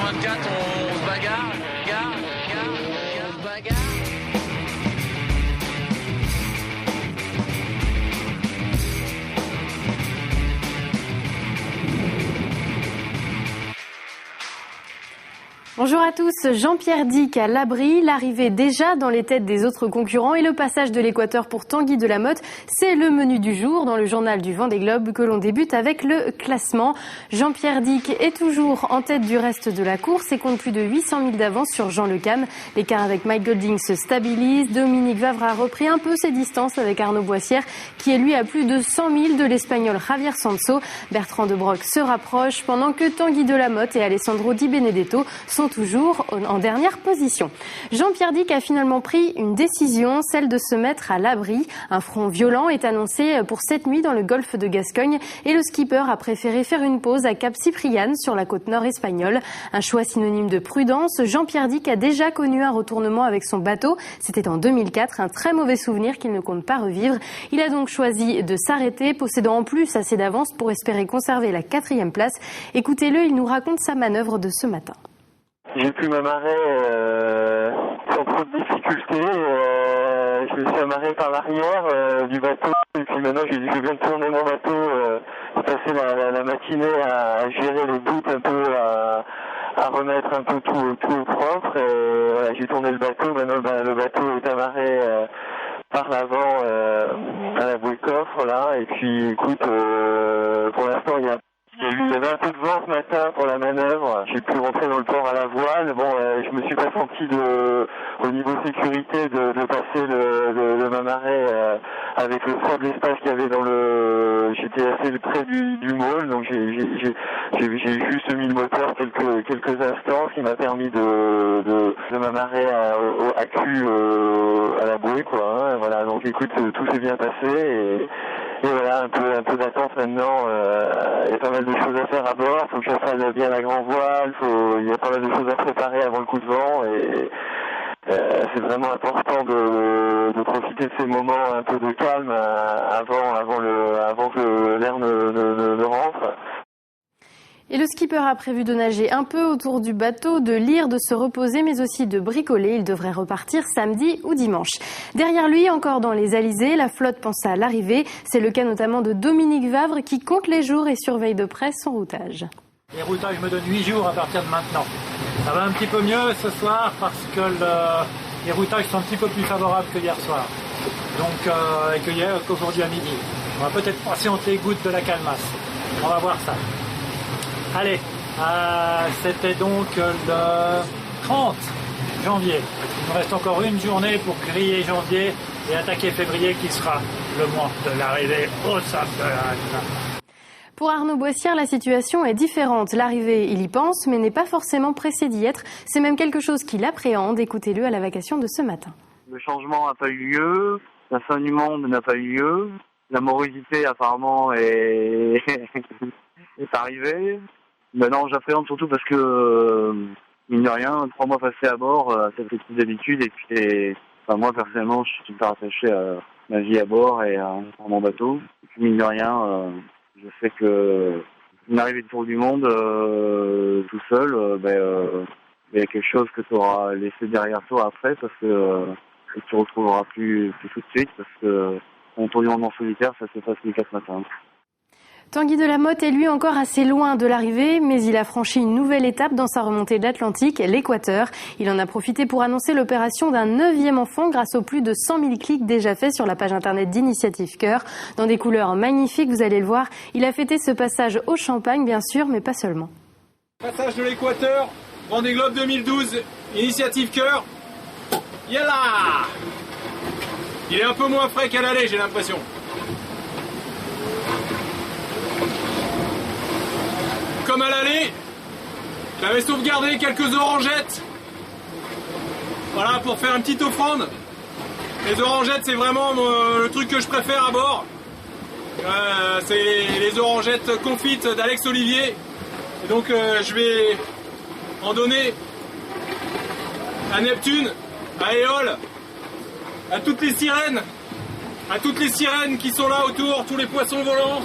H24, on se bagarre, on se bagarre. Bonjour à tous, Jean-Pierre Dick à l'abri, l'arrivée déjà dans les têtes des autres concurrents et le passage de l'Équateur pour Tanguy Delamotte, c'est le menu du jour dans le journal du Vendée Globe que l'on débute avec le classement. Jean-Pierre Dick est toujours en tête du reste de la course et compte plus de 800 000 d'avance sur Jean Le Cam. L'écart avec Mike Golding se stabilise, Dominique Vavre a repris un peu ses distances avec Arnaud Boissière qui est lui à plus de 100 000 de l'Espagnol Javier Sanso. Bertrand de Broc se rapproche pendant que Tanguy Delamotte et Alessandro Di Benedetto sont toujours en dernière position. Jean-Pierre Dick a finalement pris une décision, celle de se mettre à l'abri. Un front violent est annoncé pour cette nuit dans le golfe de Gascogne et le skipper a préféré faire une pause à Cap Ciprian sur la côte nord espagnole. Un choix synonyme de prudence. Jean-Pierre Dick a déjà connu un retournement avec son bateau. C'était en 2004, un très mauvais souvenir qu'il ne compte pas revivre. Il a donc choisi de s'arrêter, possédant en plus assez d'avance pour espérer conserver la 4e place. Écoutez-le, il nous raconte sa manœuvre de ce matin. J'ai pu m'amarrer sans trop de difficultés. Je me suis amarré par l'arrière du bateau et puis maintenant je viens de tourner mon bateau. J'ai passé la matinée à gérer les doutes un peu, à remettre un peu tout au propre. Et voilà, j'ai tourné le bateau. Maintenant le bateau est amarré par l'avant à la bouée coffre là. Et puis écoute, pour l'instant il y avait un peu de vent ce matin pour la manœuvre. J'ai pu rentrer dans le port à la voile. Bon, je me suis pas senti au niveau sécurité de passer de m'amarrer avec le fort de l'espace qu'il y avait dans le. J'étais assez près du môle, donc j'ai juste mis le moteur quelques instants, ce qui m'a permis de m'amarrer à cul à la bouée, quoi. Hein. Voilà, donc écoute, tout s'est bien passé et voilà, un peu d'attente maintenant. Il y a pas mal de choses à faire à bord. Faut que je fasse bien la grand voile. Il y a pas mal de choses à préparer avant le coup de vent. Et c'est vraiment important de profiter de ces moments un peu de calme avant que l'air ne rentre. Et le skipper a prévu de nager un peu autour du bateau, de lire, de se reposer, mais aussi de bricoler. Il devrait repartir samedi ou dimanche. Derrière lui, encore dans les alizés, la flotte pense à l'arrivée. C'est le cas notamment de Dominique Vavre qui compte les jours et surveille de près son routage. Les routages me donnent 8 jours à partir de maintenant. Ça va un petit peu mieux ce soir parce que les routages sont un petit peu plus favorables que hier soir. Donc, qu'aujourd'hui à midi. On va peut-être patienter goutte de la calmasse. On va voir ça. Allez, c'était donc le 30 janvier. Il nous reste encore une journée pour griller janvier et attaquer février qui sera le mois de l'arrivée au Sable d'Olonne. Pour Arnaud Boissière, la situation est différente. L'arrivée, il y pense, mais n'est pas forcément pressé d'y être. C'est même quelque chose qu'il appréhende. Écoutez-le à la vacation de ce matin. Le changement n'a pas eu lieu, la fin du monde n'a pas eu lieu, la morosité apparemment est arrivée. Ben non, j'appréhende surtout parce que, mine de rien, 3 mois passés à bord, ça fait plus d'habitude. Et puis, moi, personnellement, je suis super attaché à ma vie à bord et à mon bateau. Et puis, mine de rien, je sais que une arrivée de tour du monde tout seul, il y a quelque chose que tu auras laissé derrière toi après parce que tu ne retrouveras plus tout de suite parce que ton tour du monde en solitaire, ça se passe les 4 matins. Tanguy Delamotte est lui encore assez loin de l'arrivée, mais il a franchi une nouvelle étape dans sa remontée de l'Atlantique, l'Équateur. Il en a profité pour annoncer l'opération d'un 9e enfant grâce aux plus de 100 000 clics déjà faits sur la page internet d'Initiative Cœur. Dans des couleurs magnifiques, vous allez le voir, il a fêté ce passage au champagne, bien sûr, mais pas seulement. Passage de l'Équateur, Vendée Globe 2012, Initiative Cœur. Yalla! Il est un peu moins frais qu'à l'aller, j'ai l'impression. Comme à l'aller, j'avais sauvegardé quelques orangettes. Voilà, pour faire une petite offrande. Les orangettes, c'est vraiment le truc que je préfère à bord. C'est les orangettes confites d'Alex Olivier. Et donc, je vais en donner à Neptune, à Éole, à toutes les sirènes qui sont là autour, tous les poissons volants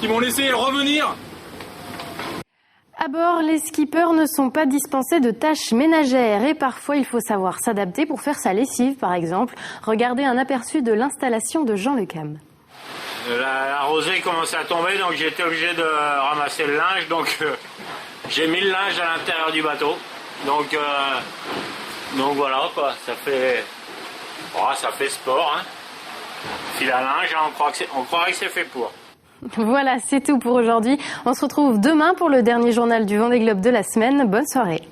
qui m'ont laissé revenir À bord, les skippers ne sont pas dispensés de tâches ménagères et parfois il faut savoir s'adapter pour faire sa lessive par exemple. Regardez un aperçu de l'installation de Jean Lecam. La rosée commençait à tomber, donc j'ai été obligé de ramasser le linge, donc j'ai mis le linge à l'intérieur du bateau. Donc voilà quoi, ça fait sport, hein. Fil à linge, on croirait que c'est fait pour. Voilà, c'est tout pour aujourd'hui. On se retrouve demain pour le dernier journal du Vendée Globe de la semaine. Bonne soirée.